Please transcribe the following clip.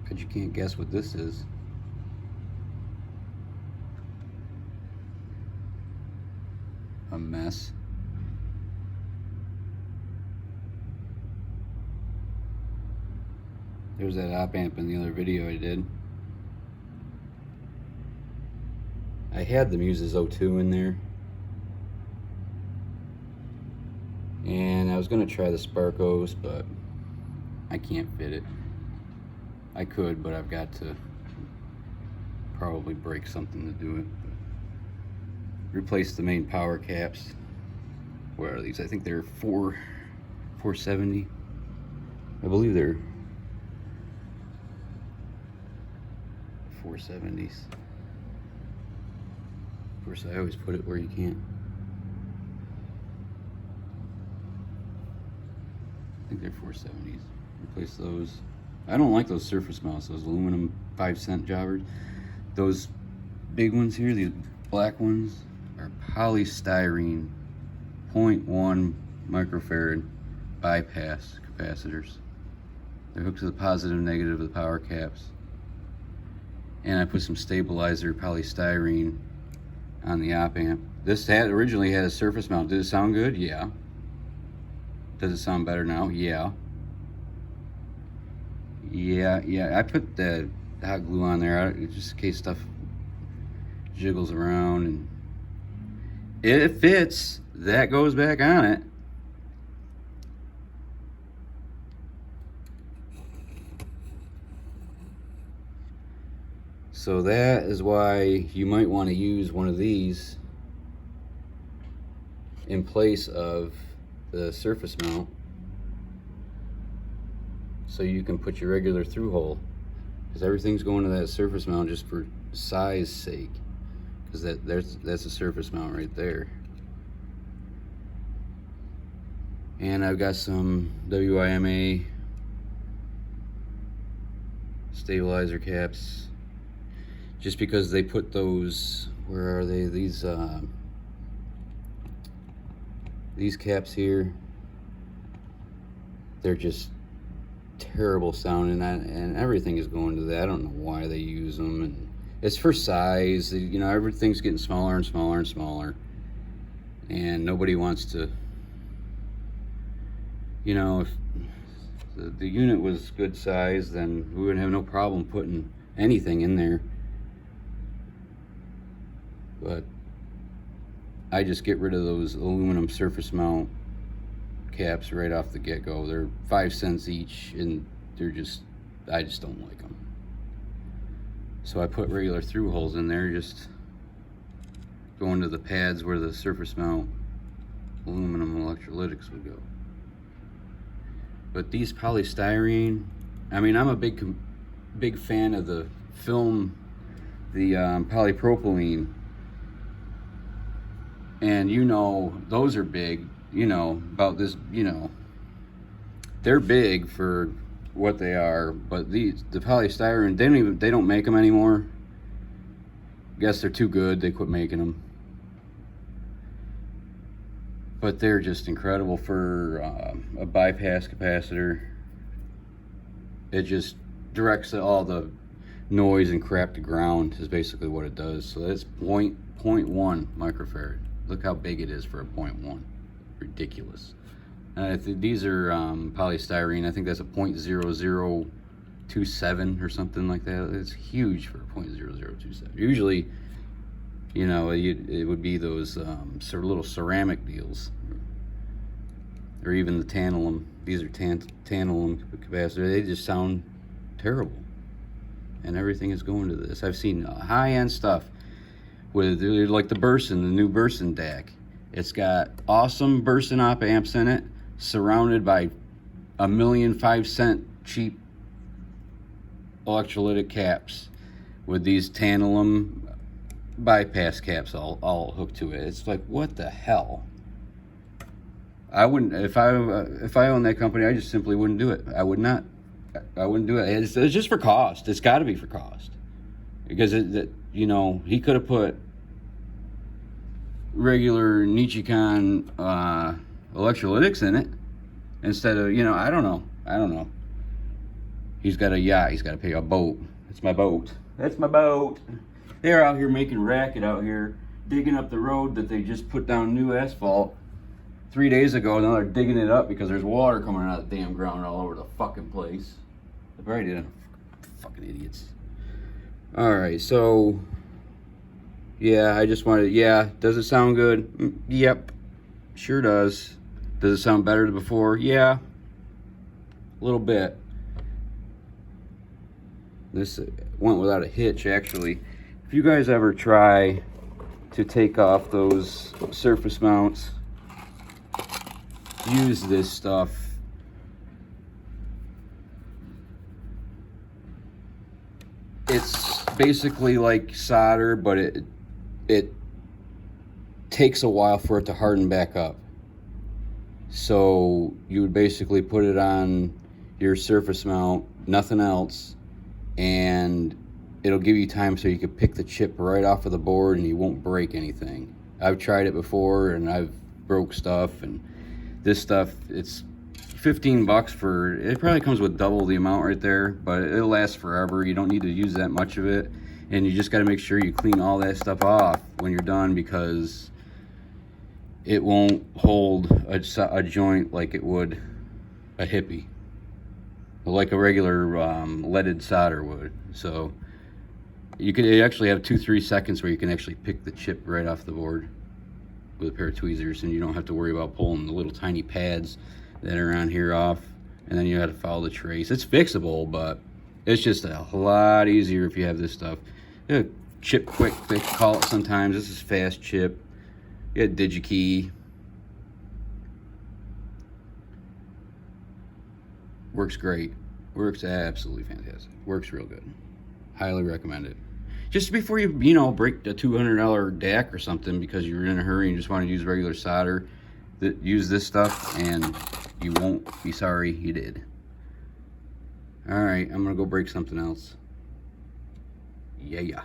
Bet you can't guess what this is. A mess. There's that op amp in the other video I did. I had the Muses O2 in there. And I was going to try the Sparkos, but I can't fit it. I could, but I've got to probably break something to do it. Replace the main power caps. Where are these? I think they're 470. I believe they're 470s. Of course, I always put it where you can't. I think they're 470s. Replace those. I don't like those surface mounts, those aluminum 5-cent jobbers. Those big ones here, these black ones, are polystyrene 0.1 microfarad bypass capacitors. They're hooked to the positive and negative of the power caps. And I put some stabilizer polystyrene on the op amp. This originally had a surface mount. Did it sound good? Yeah. Does it sound better now? Yeah. Yeah. I put the hot glue on there just in case stuff jiggles around, and it fits. That goes back on it. So that is why you might want to use one of these in place of the surface mount, so you can put your regular through hole, because everything's going to that surface mount just for size sake, because that's a surface mount right there. And I've got some WIMA stabilizer caps, just because they put those, where are they, these caps here, they're just terrible sounding, and everything is going to that. I don't know why they use them, and it's for size. You know, everything's getting smaller and smaller and smaller, and nobody wants to, you know, if the unit was good size, then we wouldn't have no problem putting anything in there. But I just get rid of those aluminum surface mount caps right off the get-go. They're 5 cents each, and they're just, I just don't like them. So I put regular through holes in there, just going to the pads where the surface mount aluminum electrolytics would go. But these polystyrene, I mean, I'm a big fan of the film, the polypropylene. And you know, those are big, you know, about this, you know, they're big for what they are, but the polystyrene, they don't make them anymore. Guess they're too good, they quit making them. But they're just incredible for a bypass capacitor. It just directs all the noise and crap to ground, is basically what it does. So that's 0.1 microfarad. Look how big it is for a 0.1. Ridiculous. These are polystyrene. I think that's a 0.0027 or something like that. It's huge for a 0.0027. Usually, you know, it would be those sort of little ceramic deals, or even the tantalum. These are tantalum capacitors. They just sound terrible, and everything is going to this. I've seen high-end stuff with, like, the Burson, the new Burson DAC. It's got awesome Burson op amps in it, surrounded by 1,000,000 5-cent cheap electrolytic caps with these tantalum bypass caps all hooked to it. It's like, what the hell? I wouldn't, if I owned that company, I just simply wouldn't do it. I wouldn't do it. It's just for cost. It's got to be for cost, because you know, he could have put regular Nichicon electrolytics in it instead of, you know, I don't know. He's got a yacht. He's got to pay a boat. That's my boat. That's my boat. They're out here making racket out here, digging up the road that they just put down new asphalt 3 days ago. Now they're digging it up because there's water coming out of the damn ground all over the fucking place. They probably did. Fucking idiots. All right, so yeah, I just wanted. Yeah, does it sound good? Yep, sure does. Does it sound better than before? Yeah, a little bit. This went without a hitch, actually. If you guys ever try to take off those surface mounts, use this stuff. It's basically like solder, but it takes a while for it to harden back up. So you would basically put it on your surface mount, nothing else, and it'll give you time so you can pick the chip right off of the board and you won't break anything. I've tried it before and I've broke stuff, and this stuff, it's 15 bucks for, it probably comes with double the amount right there, but it'll last forever. You don't need to use that much of it, and you just got to make sure you clean all that stuff off when you're done, because it won't hold a joint like it would a hippie, like a regular leaded solder would. So you could actually have 2-3 seconds where you can actually pick the chip right off the board with a pair of tweezers, and you don't have to worry about pulling the little tiny pads that are on here off, and then you have to follow the trace. It's fixable, but it's just a lot easier if you have this stuff. Chip quick, they call it sometimes. This is fast chip. You got DigiKey. Works great. Works absolutely fantastic. Works real good. Highly recommend it. Just before you break a $200 DAC or something because you're in a hurry and just want to use regular solder, use this stuff and you won't be sorry you did. All right, I'm gonna go break something else. Yeah.